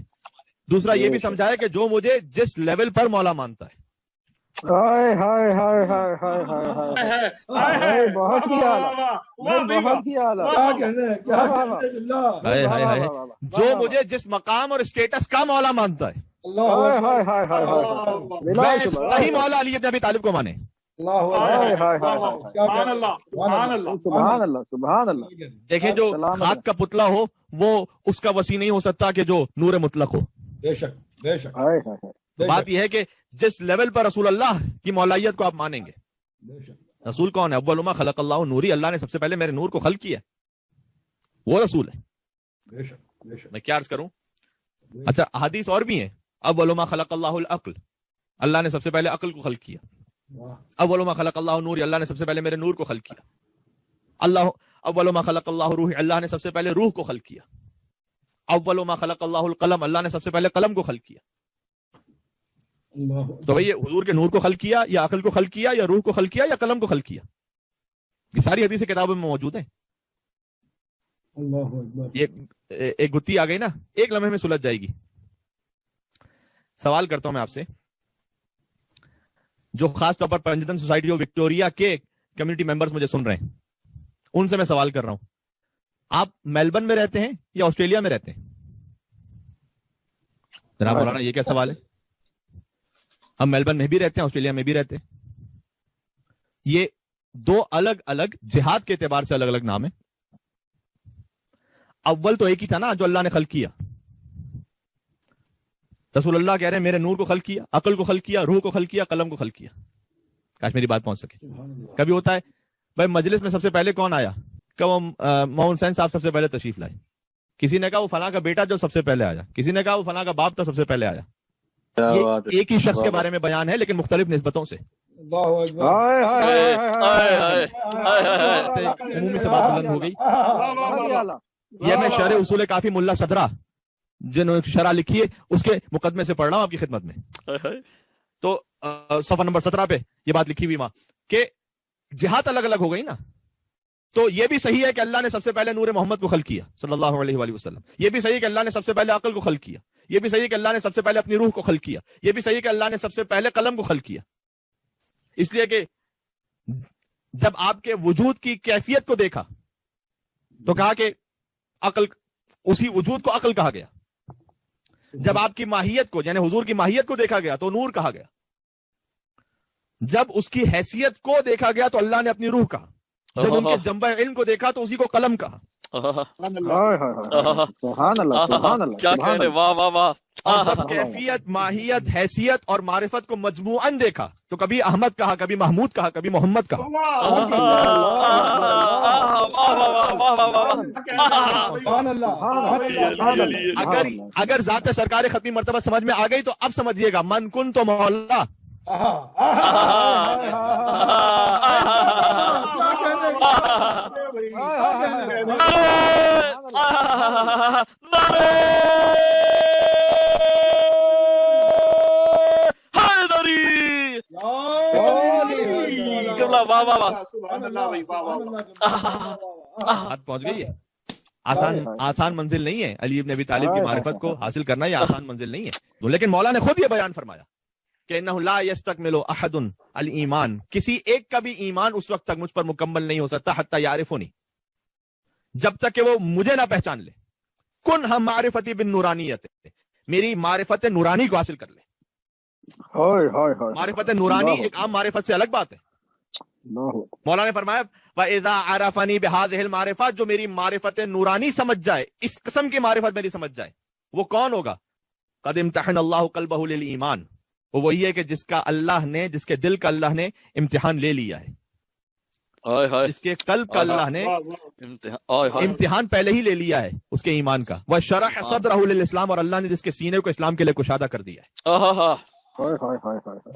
Speaker 1: دوسرا یہ بھی سمجھایا کہ جو مجھے جس لیول پر مولا مانتا ہے.
Speaker 5: ہائے ہائے ہائے ہائے ہائے ہائے بہت ہی اعلیٰ بہت ہی اعلیٰ.
Speaker 2: کیا کہنے کیا کہنے
Speaker 1: ہائے ہائے ہائے. جو مجھے جس مقام اور اسٹیٹس کا مولا مانتا ہے وہی مولا علی ابن ابی طالب کو مانے.
Speaker 5: سبحان اللہ سبحان اللہ.
Speaker 1: دیکھیں جو خاک کا پتلا ہو وہ اس کا وسیع نہیں ہو سکتا کہ جو نور مطلق ہو.
Speaker 2: بے شک بے شک.
Speaker 1: بات یہ ہے کہ جس لیول پر رسول اللہ کی مولائیت کو آپ مانیں گے. رسول کون ہے؟ اول ما خلق اللہ نوری، اللہ نے سب سے پہلے میرے نور کو خلق کیا، وہ رسول ہے. میں کیا عرض کروں. اچھا حدیث اور بھی ہیں. اول ما خلق اللہ العقل، اللہ نے سب سے پہلے عقل کو خلق کیا. اول ما خلق اللہ نوری، اللہ نے سب سے پہلے میرے نور کو خلق کیا. اول ما خلق اللہ روح، اللہ نے سب سے پہلے روح کو خلق کیا. اول ما خلق اللہ القلم، اللہ نے سب سے پہلے قلم کو خلق کیا. تو بھئی حضور کے نور کو خلق کیا یا عقل کو خلق کیا یا روح کو خلق کیا یا قلم کو خلق کیا؟ یہ ساری حدیث کتابوں میں موجود ہیں. یہ ایک گتی آ گئی نا، ایک لمحے میں سلجھ جائے گی. سوال کرتا ہوں میں آپ سے، جو خاص طور پر پنجتن سوسائٹی آف وکٹوریا کے کمیونٹی ممبرز مجھے سن رہے ہیں، ان سے میں سوال کر رہا ہوں، آپ میلبرن میں رہتے ہیں یا آسٹریلیا میں رہتے ہیں؟ جناب مولانا یہ کیا سوال ہے؟ ہم میلبرن میں بھی رہتے ہیں، آسٹریلیا میں بھی رہتے ہیں. یہ دو الگ الگ جہاد کے اعتبار سے الگ الگ نام ہے. اول تو ایک ہی تھا نا جو اللہ نے خلق کیا. رسول اللہ کہہ رہے ہیں میرے نور کو خلق کیا، عقل کو خلق کیا، روح کو خلق کیا، قلم کو خلق کیا. کاش میری بات پہنچ سکے. کبھی ہوتا ہے بھائی مجلس میں سب سے پہلے کون آیا؟ کہ وہ محمد حسین صاحب سب سے پہلے تشریف لائے. کسی نے کہا وہ فلاں کا بیٹا جو سب سے پہلے آیا، کسی نے کہا وہ فلاں کا باپ تھا سب سے پہلے آیا. یہ ایک ہی شخص کے بارے میں بیان ہے لیکن مختلف نسبتوں سے. عمومی سے بات بلند ہو گئی. یہ میں شرح اصول کافی ملا صدرہ جنہوں نے شرح لکھی ہے اس کے مقدمے سے پڑھ رہا ہوں آپ کی خدمت میں. تو صفحہ نمبر 17 پہ یہ بات لکھی ہوئی وہاں کہ جہات الگ الگ ہو گئی نا. تو یہ بھی صحیح ہے کہ اللہ نے سب سے پہلے نور محمد کو خلق کیا صلی اللہ علیہ وآلہ وسلم. یہ بھی صحیح ہے کہ اللہ نے سب سے پہلے عقل کو خلق کیا. یہ بھی صحیح ہے کہ اللہ نے سب سے پہلے اپنی روح کو خلق کیا. یہ بھی صحیح ہے کہ اللہ نے سب سے پہلے قلم کو خلق کیا. اس لیے کہ جب آپ کے وجود کی کیفیت کو دیکھا تو کہا کہ عقل، اسی وجود کو عقل کہا گیا. جب آپ کی ماہیت کو یعنی حضور کی ماہیت کو دیکھا گیا تو نور کہا گیا. جب اس کی حیثیت کو دیکھا گیا تو اللہ نے اپنی روح کہا. جب ان کے جنبہ علم کو دیکھا تو اسی کو قلم کہا.
Speaker 5: سبحان اللہ سبحان اللہ
Speaker 4: کیا کہہ رہے، واہ واہ واہ.
Speaker 1: اور جب کیفیت، ماہیت، حیثیت اور معرفت کو مجموعاً دیکھا تو کبھی احمد کہا، کبھی محمود کہا، کبھی محمد کہا. اگر ذات سرکار ختمی مرتبہ سمجھ میں آ گئی تو اب سمجھیے گا من کن تو مولا. بات پہنچ گئی ہے. آسان منزل نہیں ہے علی ابن ابی طالب کی معرفت کو حاصل کرنا. یہ آسان منزل نہیں ہے. لیکن مولا نے خود یہ بیان فرمایا کہ انہ لا یستکمل احد الایمان، کسی ایک کا بھی ایمان اس وقت تک مجھ پر مکمل نہیں ہو سکتا حتی یعرفنی، جب تک کہ وہ مجھے نہ پہچان لے. کن ہم معرفتی بالنورانیت، میری معرفت نورانی کو حاصل کر لے. معرفت نورانی ایک عام معرفت سے الگ بات ہے. مولا نے فرمایا وَإِذَا عَرَفَنِي بِهَذِهِ الْمَعْرِفَةِ، جو میری معرفت نورانی سمجھ جائے، اس قسم کی معرفت میری سمجھ جائے، وہ کون ہوگا؟ قَدْ امْتَحَنَ اللَّهُ قَلْبَهُ لِلْإِيمَانِ، وہ وہی ہے کہ جس کا اللہ نے، جس کے دل کا اللہ نے امتحان لے لیا ہے. جس کے قلب کا اللہ نے امتحان پہلے ہی لے لیا ہے اس کے ایمان کا. وَشَرَحَ صَدْرَهُ لِلْإِسْلَامِ، اور اللہ نے جس کے سینے کو اسلام کے لیے کشادہ کر دیا ہے.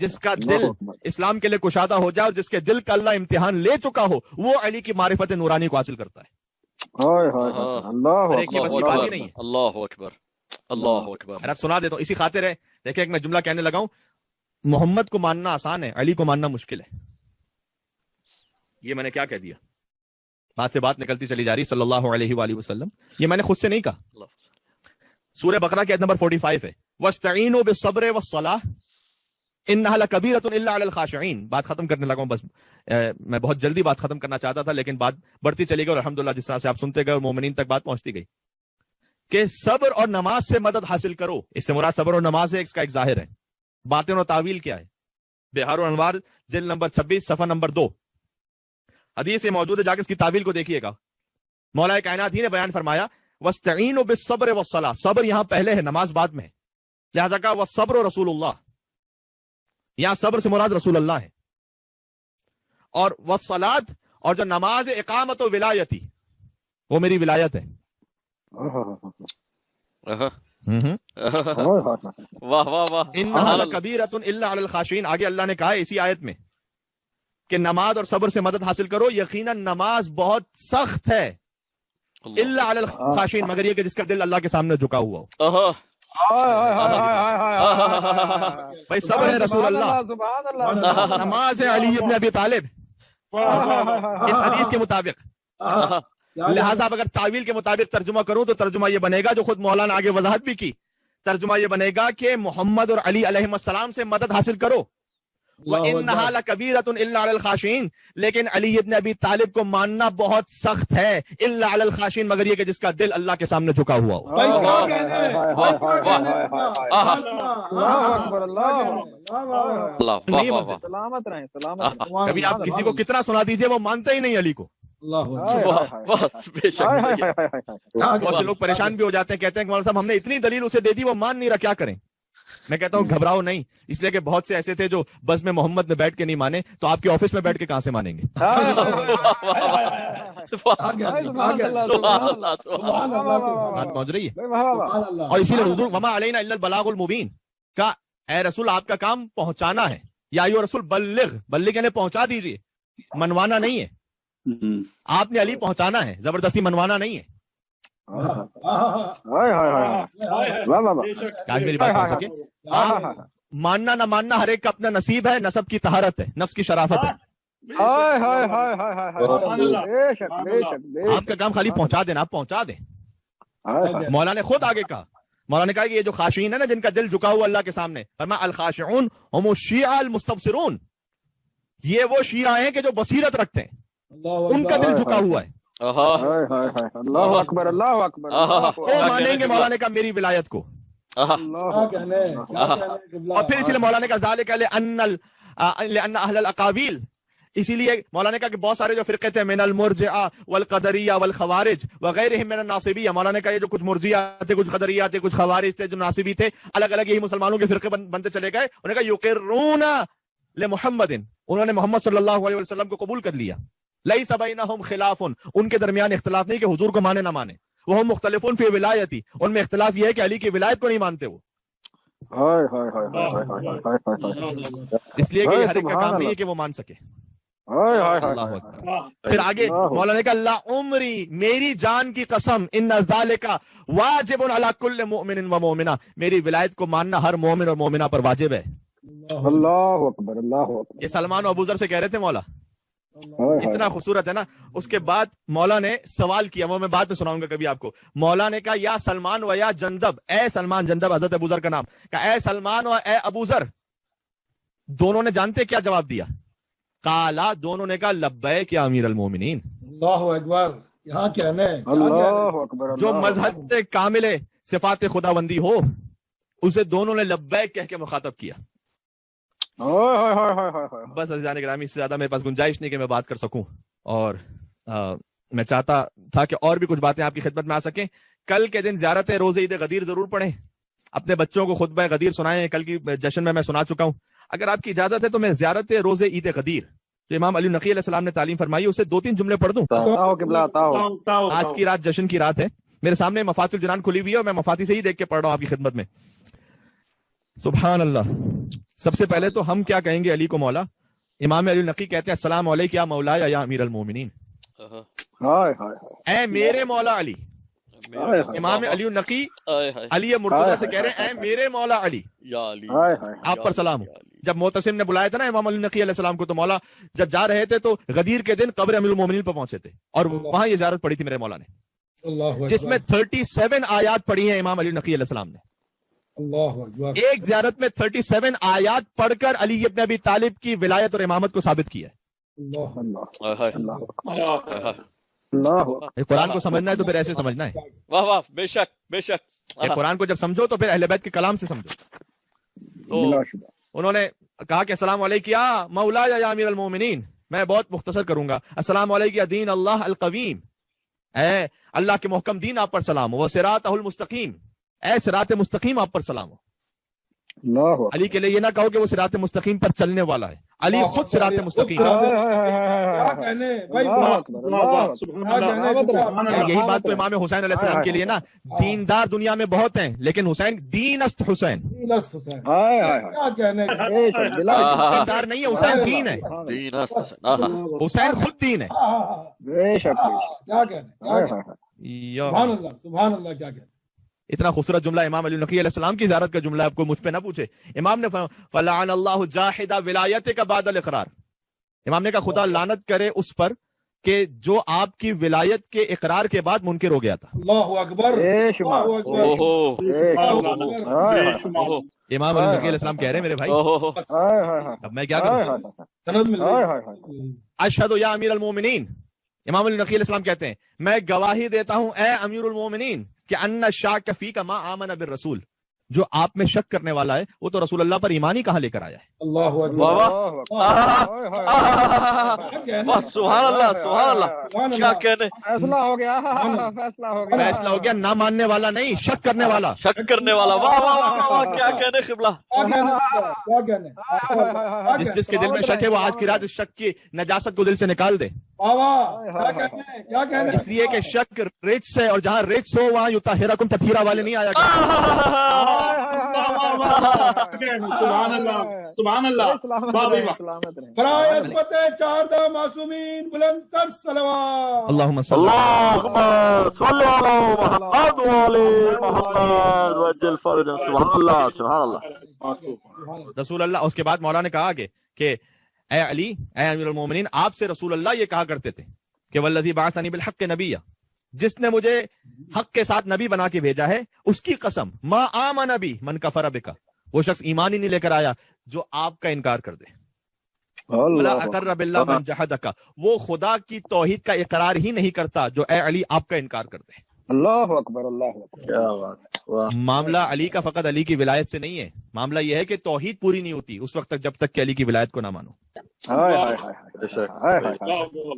Speaker 1: جس کا دل اسلام کے لیے کشادہ ہو جائے اور جس کے دل کا اللہ امتحان لے چکا ہو، وہ علی کی معرفت نورانی کو حاصل کرتا ہے. اور ایک یہ بس کی بات ہی نہیں ہے.
Speaker 4: اللہ اکبر اللہ اکبر.
Speaker 1: اب سنا دیتا ہوں اسی خاطر ہے. دیکھیں ایک میں جملہ کہنے لگا ہوں، محمد کو ماننا آسان ہے، علی کو ماننا مشکل ہے. یہ میں نے کیا کہہ دیا؟ بات سے بات نکلتی چلی جا رہی صلی اللہ علیہ وآلہ وسلم. یہ میں نے خود سے نہیں کہا. سورہ بقرہ کی آیت نمبر 45 ہے، وَاسْتَعِينُوا بِالصَّبْرِ وَالصَّلَاةِ إِنَّهَا لَكَبِيرَةٌ إِلَّا عَلَى الْخَاشِعِينَ. بات ختم کرنے لگا ہوں. بس میں بہت جلدی بات ختم کرنا چاہتا تھا لیکن بات بڑھتی چلی گئی اور الحمدللہ جس طرح سے آپ سنتے گئے اور مومنین تک بات پہنچتی گئی کہ صبر اور نماز سے مدد حاصل کرو. اس سے مراد صبر اور نماز ہے، اس کا ایک ظاہر ہے. باطن اور تعویل کیا ہے؟ بہار الانوار جلد نمبر 26 صفحہ نمبر 2 حدیث سے موجود ہے، جا کے اس کی تعویل کو دیکھیے گا. مولا کائنات ہی نے بیان فرمایا وَاسْتَعِينُوا بِالصَّبْرِ وَالصَّلَاةِ. صبر یہاں پہلے ہے، نماز بعد میں ہے. لہذا کہا وَالصَّبْرُ رسول اللہ، یہاں صبر سے مراد رسول اللہ ہے. اور وَالصَّلَاةِ، اور جو نماز اقامت و ولایتی، وہ میری ولایت ہے.
Speaker 4: واہ واہ واہ.
Speaker 1: انہا لکبیرۃ الا علی الخاشعین. آگے اللہ نے کہا ہے اسی آیت میں کہ نماز اور صبر سے مدد حاصل کرو، یقیناً نماز بہت سخت ہے، الا علی الخاشعین، مگر یہ کہ جس کا دل اللہ کے سامنے جھکا ہوا ہو. بھائی صبر ہے رسول اللہ، نماز ہے علی ابن ابی طالب اس حدیث کے مطابق. لہذا اگر تعویل کے مطابق ترجمہ کروں تو ترجمہ یہ بنے گا جو خود مولانا نے آگے وضاحت بھی کی. ترجمہ یہ بنے گا کہ محمد اور علی علیہ السلام سے مدد حاصل کرو. وَإِنَّهَا لَكَبِيرَةٌ إِلَّا عَلَى الْخَاشِعِينَ، لیکن علی ابن ابی طالب کو ماننا بہت سخت ہے، الا علی الخاشعین، مگر یہ کہ جس کا دل اللہ کے سامنے جھکا ہوا ہو.
Speaker 5: سلامت رہیں سلامت رہیں.
Speaker 1: کبھی آپ کسی کو کتنا سنا دیجئے وہ مانتے ہی نہیں علی کو.
Speaker 4: بہت
Speaker 1: سے لوگ پریشان بھی ہو جاتے ہیں، کہتے ہیں کہ مولانا صاحب ہم نے اتنی دلیل اسے دے دی وہ مان نہیں رہا، کیا کریں؟ میں کہتا ہوں گھبراؤ نہیں، اس لیے کہ بہت سے ایسے تھے جو بس میں محمد میں بیٹھ کے نہیں مانے، تو آپ کے آفس میں بیٹھ کے کہاں سے مانیں گے؟ بات پہنچ رہی ہے. اور اسی لیے حضور وما علینا الا البلاغ المبین کا، اے رسول آپ کا کام پہنچانا ہے. یا ایھا رسول بلغ، بلغ یعنی پہنچا دیجیے، منوانا نہیں ہے. آپ نے علی پہنچانا ہے، زبردستی منوانا نہیں ہے. کاش میری بات پہنچ سکے. ماننا نہ ماننا ہر ایک کا اپنا نصیب ہے، نسب کی طہارت ہے، نفس کی شرافت ہے.
Speaker 5: ہائے ہائے ہائے ہائے ہائے
Speaker 3: سبحان اللہ
Speaker 5: بے شک بے شک بے
Speaker 1: آپ کا کام خالی پہنچا دینا، آپ پہنچا دیں۔
Speaker 5: شک
Speaker 1: مولا نے خود آگے کہا، مولا نے کہا کہ یہ جو خاشعین ہے نا، جن کا دل جھکا ہوا اللہ کے سامنے، فرمایا الخاشعون هم الشیعہ المستبصرون، یہ وہ شیعہ ہیں کہ جو بصیرت رکھتے ہیں، ان کا دل جھکا ہوا ہے۔
Speaker 5: ہائے ہائے ہائے اللہ اکبر اللہ اکبر
Speaker 1: وہ مانیں گے مولا نے کہا میری ولایت کو، اور پھر اسی لیے مولا نے کہا ذالک لأن اہل الاقاویل، اسی لیے مولا نے کہا کہ بہت سارے جو فرقے تھے من المرجئہ والقدریہ والخوارج وغیرہم من الناصبیہ، مولا نے کہا یہ جو کچھ مرجئہ تھے، کچھ قدریہ تھے، کچھ خوارج تھے، جو ناصبی تھے، الگ الگ یہی مسلمانوں کے فرقے بنتے چلے گئے، انہوں نے کہا یقرون لمحمد، انہوں نے محمد صلی اللہ علیہ وسلم کو قبول کر لیا، لیس بینہم خلاف، ان کے درمیان اختلاف نہیں کہ حضور کو مانے نہ مانے، وہ مختلفون فی ولایتی، ان میں اختلاف یہ ہے کہ علی کی ولایت کو نہیں مانتے وہ،
Speaker 5: ہائے ہائے ہائے ہائے ہائے
Speaker 1: اس لیے کہ ہر ایک کا کام نہیں ہے کہ وہ مان سکے۔ اللہ اکبر۔ پھر آگے مولانا نے کہا اللہ عمری، میری جان کی قسم، ان ذالک واجب علی کل مؤمن و مومنہ، میری ولایت کو ماننا ہر مومن اور مومنہ پر واجب ہے۔
Speaker 5: اللہ اکبر اللہ اکبر۔
Speaker 1: یہ سلمان و ابوذر سے کہہ رہے تھے مولا، اتنا خوبصورت ہے نا۔ اس کے بعد مولا نے سوال کیا، وہ میں بعد میں سناؤں گا کبھی آپ کو۔ مولا نے کہا یا سلمان و یا جندب، اے سلمان، جندب حضرت ابوذر کا نام، کہا اے سلمان و اے ابوذر، دونوں نے جانتے کیا جواب دیا؟ قالا، دونوں نے کہا لبیک یا امیر المومنین۔
Speaker 2: اللہ اکبر، یہاں کہنے
Speaker 5: اللہ اکبر۔
Speaker 1: جو مذہب کامل صفات خداوندی ہو اسے دونوں نے لبیک کہہ کے مخاطب کیا۔ بس عزیزان گرامی، اس سے زیادہ میرے پاس گنجائش نہیں کہ میں بات کر سکوں، اور میں چاہتا تھا کہ اور بھی کچھ باتیں آپ کی خدمت میں آ سکیں۔ کل کے دن زیارت روزہ عید غدیر ضرور پڑھیں، اپنے بچوں کو خطبہ غدیر سنائیں، کل کی جشن میں سنا چکا ہوں۔ اگر آپ کی اجازت ہے تو میں زیارت روزہ عید غدیر جو امام علی نقی علیہ السلام نے تعلیم فرمائی اسے 2-3 جملے پڑھ دوں۔ آج کی رات جشن کی رات ہے، میرے سامنے مفاتیح الجنان کھلی ہوئی ہے اور میں مفاتیح سے ہی دیکھ کے پڑھ رہا ہوں آپ کی خدمت میں۔ سبحان اللہ۔ سب سے پہلے تو ہم کیا کہیں گے علی کو مولا؟ امام علی نقی کہتے ہیں السلام علیک یا مولا یا امیر المومنین، اے میرے مولا علی۔ امام علی نقی علی مرتضیٰ سے کہہ رہے ہیں اے میرے مولا علی، آپ پر سلام ہو۔ جب معتصم نے بلایا تھا نا امام علی نقی علیہ السلام کو، تو مولا جب جا رہے تھے تو غدیر کے دن قبر امیر المومنین پر پہنچے تھے، اور وہاں یہ زیارت پڑھی تھی میرے مولا نے، جس میں 37 آیات پڑھی ہیں امام علی نقی علیہ السلام نے۔ ایک زیارت میں 37 آیات پڑھ کر علی ابن ابی طالب کی ولایت اور امامت کو ثابت کیا ہے۔ قرآن کو سمجھنا ہے تو پھر ایسے سمجھنا ہے۔
Speaker 4: واہ واہ، بے شک بے شک۔
Speaker 1: قرآن کو جب سمجھو تو پھر اہل بیت کے کلام سے سمجھو۔ تو انہوں نے کہا کہ السلام علیکم یا مولا یا امیر المومنین، میں بہت مختصر کروں گا۔ السلام علیکم یا دین اللہ القویم، اے اللہ کے محکم دین آپ پر سلام ہو۔ وہ صراطہ المستقیم، اے صراط مستقیم آپ پر سلام ہو۔ علی کے لیے یہ نہ کہو کہ وہ صراط مستقیم پر چلنے والا ہے، علی خود صراط مستقیم ہے۔ یہی بات تو امام حسین علیہ السلام کے لیے نا، دیندار دنیا میں بہت ہیں لیکن حسین دین است حسین، دیندار نہیں ہے حسین، دین ہے، حسین خود دین ہے۔
Speaker 2: سبحان اللہ، کیا کہنے۔
Speaker 1: اتنا خوبصورت جملہ امام علی نقی علیہ السلام کی زیارت کا جملہ، آپ کو مجھ پہ نہ پوچھے۔ امام نے فلعن اللہ جاحد ولایتک بعد الاقرار، امام نے کہا خدا لعنت کرے اس پر کہ جو آپ کی ولایت کے اقرار کے بعد منکر ہو گیا تھا۔
Speaker 2: اللہ اکبر،
Speaker 1: امام علی نقی علیہ السلام کہہ رہے ہیں میرے بھائی، اب میں کیا کروں؟ اشہد یا امیر المومنین، امام علی نقی علیہ السلام کہتے ہیں میں گواہی دیتا ہوں اے امیر المومنین کہ ان الشاک فیک ما آمن بالرسول، جو آپ میں شک کرنے والا ہے وہ تو رسول اللہ پر ایمان ہی کہاں لے کر آیا ہے۔
Speaker 2: اللہ
Speaker 4: سبحان اللہ سبحان اللہ، کیا کہنے،
Speaker 5: فیصلہ ہو گیا، فیصلہ ہو گیا،
Speaker 1: فیصلہ ہو گیا، نہ ماننے والا نہیں، شک کرنے والا،
Speaker 4: شک کرنے والا۔ واہ واہ واہ واہ، کیا کہنے قبلہ۔
Speaker 1: جس جس کے دل میں شک ہے وہ آج کی رات اس شک کی نجاست کو دل سے نکال دے، اس لیے کہ شک رچ ہے، اور جہاں رچ ہو وہاں یطہرکم تطہیرا والے نہیں آیا کرتے۔
Speaker 3: سبحان اللہ سبحان اللہ۔
Speaker 2: برائے عصمت چاردہ معصومین بلند تر صلوات۔
Speaker 1: اللہم صلی
Speaker 4: اللہم صلی علی محمد وعلی محمد وجل فرجا۔ سبحان اللہ سبحان اللہ۔
Speaker 1: رسول اللہ۔ اس کے بعد مولا نے کہا کہ اے علی، اے امیر المومنین، آپ سے رسول اللہ یہ کہا کرتے تھے کہ والذی بعثنی بالحق نبیہ، جس نے مجھے حق کے ساتھ نبی بنا کے بھیجا ہے، اس کی قسم ما آمن بی من کفر بک، وہ شخص ایمان ہی نہیں لے کر آیا جو آپ کا انکار کر دے، ولا اقر باللہ من جحدک، وہ خدا کی توحید کا اقرار ہی نہیں کرتا جو اے علی آپ کا انکار کر دے۔
Speaker 5: اللہ اکبر، اللہ اکبر،
Speaker 3: کیا بات ہے،
Speaker 1: معاملہ علی کا فقط علی کی ولایت سے نہیں ہے، معاملہ یہ ہے کہ توحید پوری نہیں ہوتی اس وقت تک جب تک کہ علی کی ولایت کو نہ مانو۔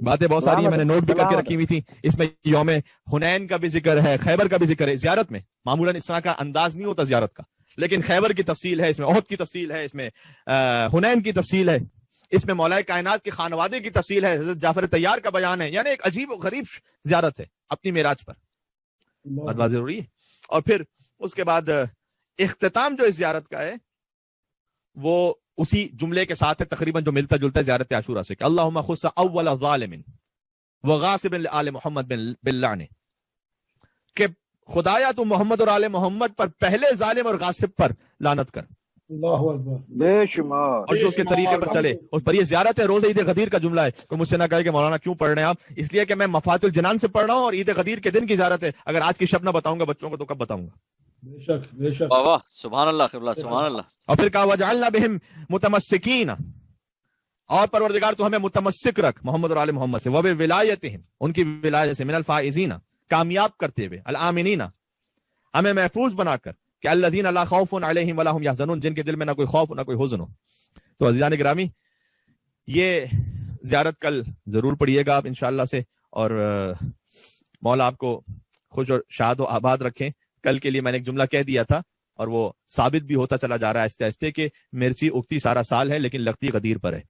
Speaker 1: باتیں بہت ساری ہیں، میں نے نوٹ بھی کر کے رکھی ہوئی تھی، اس میں یوم حنین کا بھی ذکر ہے، خیبر کا بھی ذکر ہے۔ زیارت میں معمولاً اس طرح کا انداز نہیں ہوتا زیارت کا، لیکن خیبر کی تفصیل ہے، اس میں احد کی تفصیل ہے، اس میں حنین کی تفصیل ہے، اس میں مولا کائنات کے خانوادے کی تفصیل ہے، حضرت جعفر طیار کا بیان ہے، یعنی ایک عجیب و غریب زیارت ہے اپنی معراج پر، بات واضح ضروری ہے۔ اور پھر اس کے بعد اختتام جو اس زیارت کا ہے وہ اسی جملے کے ساتھ ہے تقریباً جو ملتا جلتا ہے زیارت عاشورہ سے، کہ اللہم خص اول ظالم وغاصب لآل محمد باللعن، کہ خدایا تو محمد اور آل محمد پر پہلے ظالم اور غاصب پر لعنت کر،
Speaker 2: اللہ اکبر،
Speaker 5: بے شمار،
Speaker 1: اور جو اس کے طریقے پر چلے اس پر۔ یہ زیارت ہے، روز عید غدیر کا جملہ ہے، کوئی مجھ سے نہ کہے کہ مولانا کیوں پڑھ رہے ہیں آپ، اس لیے کہ میں مفات الجنان سے پڑھ رہا ہوں اور عید غدیر کے دن کی زیارت ہے۔ اگر آج کی شب نہ بتاؤں گا بچوں کو تو کب بتاؤں گا؟
Speaker 2: بے شک بے شک،
Speaker 4: واہ واہ، سبحان اللہ قبلہ، سبحان اللہ۔
Speaker 1: اور پھر کہا وجعلنا بہم متمسکین، اور پروردگار تو ہمیں متمسک رکھ محمد اور آل محمد سے، وبولایتہم، ان کی ولایت سے، من الفائزین، کامیاب کرتے ہوئے، الامنین، ہمیں محفوظ بنا کر، کہ الذین لا خوف علیہم ولا هم یحزنون، جن کے دل میں نہ کوئی خوف نہ کوئی حزن ہو۔ تو عزیزان گرامی، یہ زیارت کل ضرور پڑھیے گا آپ انشاءاللہ سے، اور مولا آپ کو خوش اور شاد و آباد رکھیں۔ کل کے لیے میں نے ایک جملہ کہہ دیا تھا اور وہ ثابت بھی ہوتا چلا جا رہا ہے آہستہ آہستہ، کہ مرچی اگتی سارا سال ہے لیکن لگتی غدیر پر ہے۔